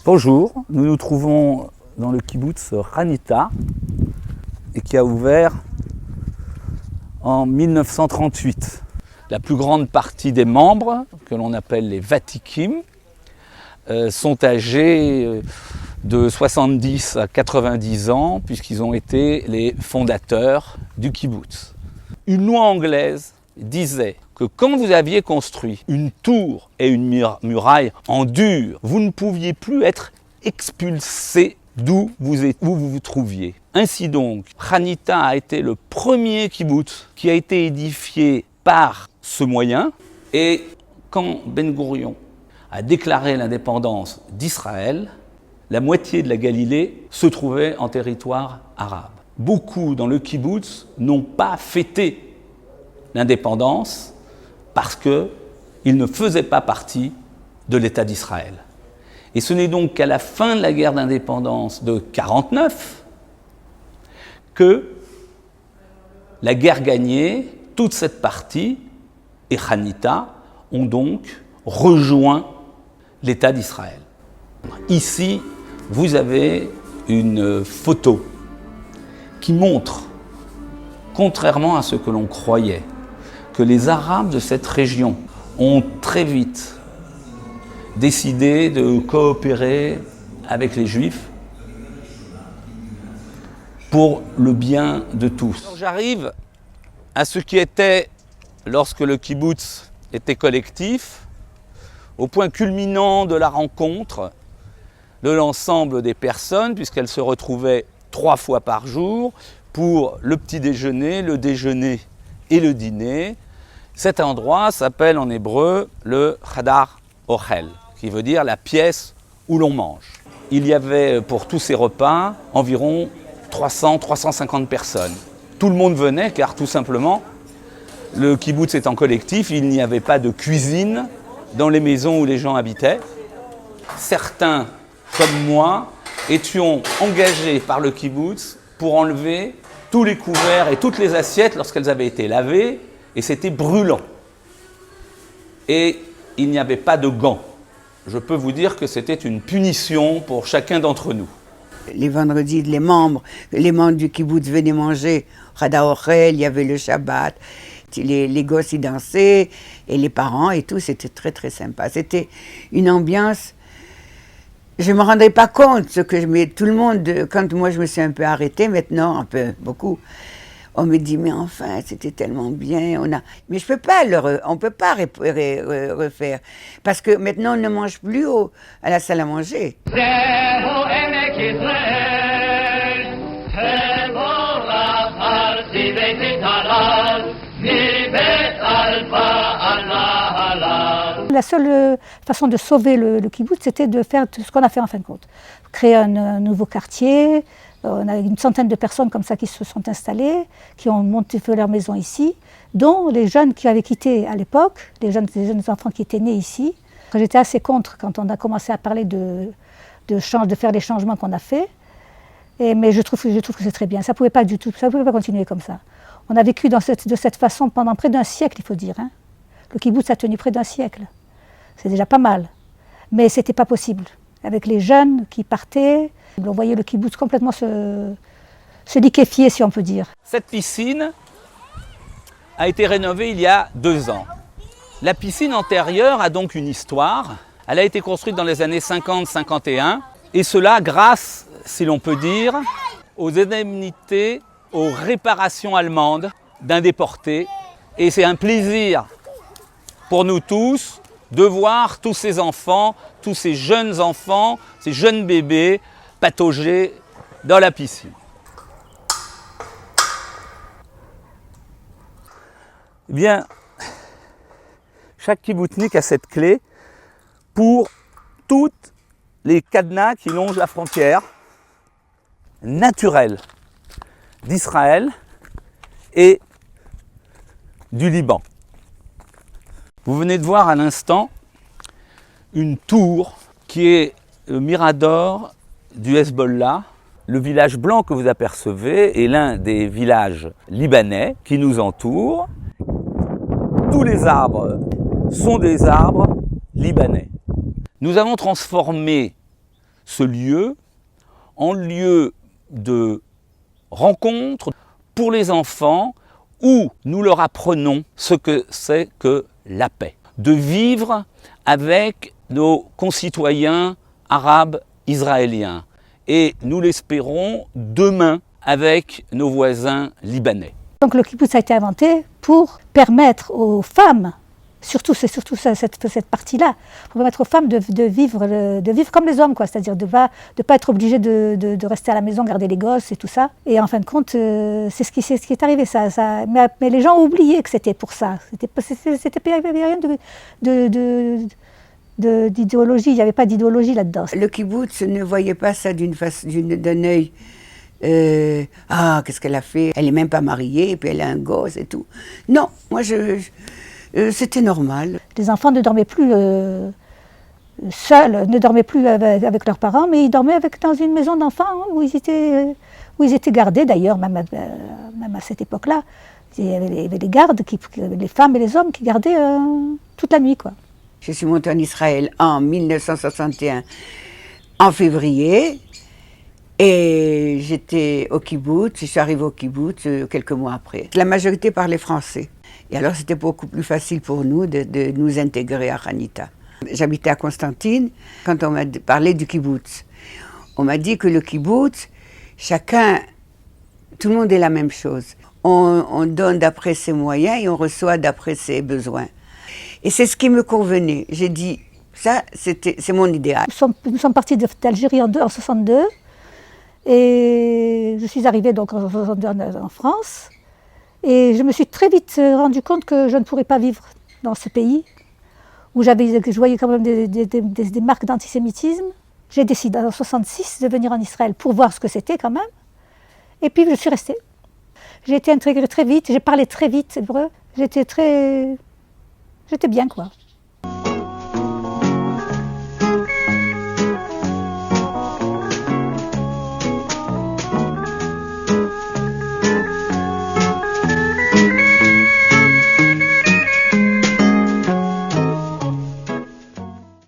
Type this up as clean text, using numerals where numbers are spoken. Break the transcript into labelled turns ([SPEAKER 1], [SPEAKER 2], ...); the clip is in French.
[SPEAKER 1] Bonjour, nous nous trouvons dans le kibboutz Hanita et qui a ouvert en 1938. La plus grande partie des membres, que l'on appelle les Vatikim, sont âgés de 70 à 90 ans puisqu'ils ont été les fondateurs du kibboutz. Une loi anglaise disait que quand vous aviez construit une tour et une muraille en dur, vous ne pouviez plus être expulsé d'où vous trouviez. Ainsi donc, Hanita a été le premier kibboutz qui a été édifié par ce moyen. Et quand Ben Gourion a déclaré l'indépendance d'Israël, la moitié de la Galilée se trouvait en territoire arabe. Beaucoup dans le kibboutz n'ont pas fêté l'indépendance parce qu'ils ne faisaient pas partie de l'État d'Israël. Et ce n'est donc qu'à la fin de la guerre d'indépendance de 1949 que la guerre gagnée, toute cette partie, et Hanita, ont donc rejoint l'État d'Israël. Ici, vous avez une photo qui montre, contrairement à ce que l'on croyait, que les Arabes de cette région ont très vite décidé de coopérer avec les Juifs pour le bien de tous. Alors j'arrive à ce qui était, lorsque le kibboutz était collectif, au point culminant de la rencontre de l'ensemble des personnes, puisqu'elles se retrouvaient 3 fois par jour pour le petit déjeuner, le déjeuner et le dîner. Cet endroit s'appelle en hébreu le Hadar Ochel, qui veut dire la pièce où l'on mange. Il y avait pour tous ces repas environ 300-350 personnes. Tout le monde venait car tout simplement, le kibboutz étant collectif, il n'y avait pas de cuisine dans les maisons où les gens habitaient. Certains, comme moi, étions engagés par le kibboutz pour enlever tous les couverts et toutes les assiettes lorsqu'elles avaient été lavées, et c'était brûlant. Et il n'y avait pas de gants. Je peux vous dire que c'était une punition pour chacun d'entre nous.
[SPEAKER 2] Les vendredis, les membres du kibboutz venaient manger Hadar Ochel, il y avait le Shabbat, les gosses y dansaient, et les parents et tout, c'était très très sympa. C'était une ambiance, je ne me rendais pas compte, mais tout le monde, quand moi je me suis un peu arrêtée, maintenant, un peu, beaucoup, on me dit, mais enfin, c'était tellement bien, mais on ne peut pas refaire, parce que maintenant on ne mange plus à la salle à manger.
[SPEAKER 3] La seule façon de sauver le kibboutz, c'était de faire ce qu'on a fait en fin de compte. Créer un nouveau quartier, on a une centaine de personnes comme ça qui se sont installées, qui ont monté leur maison ici, dont les jeunes qui avaient quitté à l'époque, les jeunes enfants qui étaient nés ici. J'étais assez contre quand on a commencé à parler de faire les changements qu'on a faits, mais je trouve que c'est très bien. Ça ne pouvait pas continuer comme ça. On a vécu de cette façon pendant près d'1 siècle, il faut dire. Hein. Le kibboutz a tenu près d'1 siècle. C'est déjà pas mal. Mais ce n'était pas possible. Avec les jeunes qui partaient, on voyait le kibboutz complètement se liquéfier, si on peut dire.
[SPEAKER 1] Cette piscine a été rénovée il y a 2 ans. La piscine antérieure a donc une histoire. Elle a été construite dans les années 50-51. Et cela grâce, si l'on peut dire, aux indemnités, aux réparations allemandes d'un déporté. Et c'est un plaisir pour nous tous de voir tous ces enfants, tous ces jeunes bébés patauger dans la piscine. Eh bien, chaque kibboutnik a cette clé pour toutes les cadenas qui longent la frontière naturelle d'Israël et du Liban. Vous venez de voir à l'instant une tour qui est le mirador du Hezbollah. Le village blanc que vous apercevez est l'un des villages libanais qui nous entourent. Tous les arbres sont des arbres libanais. Nous avons transformé ce lieu en lieu de rencontre pour les enfants où nous leur apprenons ce que c'est que la paix, de vivre avec nos concitoyens arabes israéliens et nous l'espérons demain avec nos voisins libanais.
[SPEAKER 3] Donc le kibbutz a été inventé pour permettre aux femmes, c'est surtout cette partie-là, pour permettre aux femmes de vivre comme les hommes, quoi, c'est-à-dire de pas être obligées de rester à la maison, garder les gosses et tout ça. Et en fin de compte, c'est ce qui est arrivé. Mais les gens ont oublié que c'était pour ça. Il n'y avait rien d'idéologie, il n'y avait pas d'idéologie là-dedans.
[SPEAKER 2] Le kibbutz ne voyait pas ça d'un œil. Qu'est-ce qu'elle a fait? Elle n'est même pas mariée, et puis elle a un gosse et tout. Non, moi c'était normal.
[SPEAKER 3] Les enfants ne dormaient plus seuls, ne dormaient plus avec leurs parents, mais ils dormaient dans une maison d'enfants où ils étaient gardés. D'ailleurs, même à cette époque-là, il y avait des gardes, les femmes et les hommes qui gardaient toute la nuit, quoi.
[SPEAKER 2] Je suis montée en Israël en 1961, en février, et j'étais au kibbutz, je suis arrivée au kibbutz quelques mois après. La majorité parlait français, et alors c'était beaucoup plus facile pour nous de nous intégrer à Hanita. J'habitais à Constantine quand on m'a parlé du kibbutz. On m'a dit que le kibbutz, tout le monde est la même chose. On donne d'après ses moyens et on reçoit d'après ses besoins. Et c'est ce qui me convenait. J'ai dit, ça, c'est mon idéal.
[SPEAKER 3] Nous sommes partis d'Algérie en 1962 et je suis arrivée donc en 1962 en France. Et je me suis très vite rendu compte que je ne pourrais pas vivre dans ce pays où je voyais quand même des marques d'antisémitisme. J'ai décidé en 1966 de venir en Israël pour voir ce que c'était quand même. Et puis je suis restée. J'ai été intégrée très vite, j'ai parlé très vite hébreu. J'étais bien, quoi.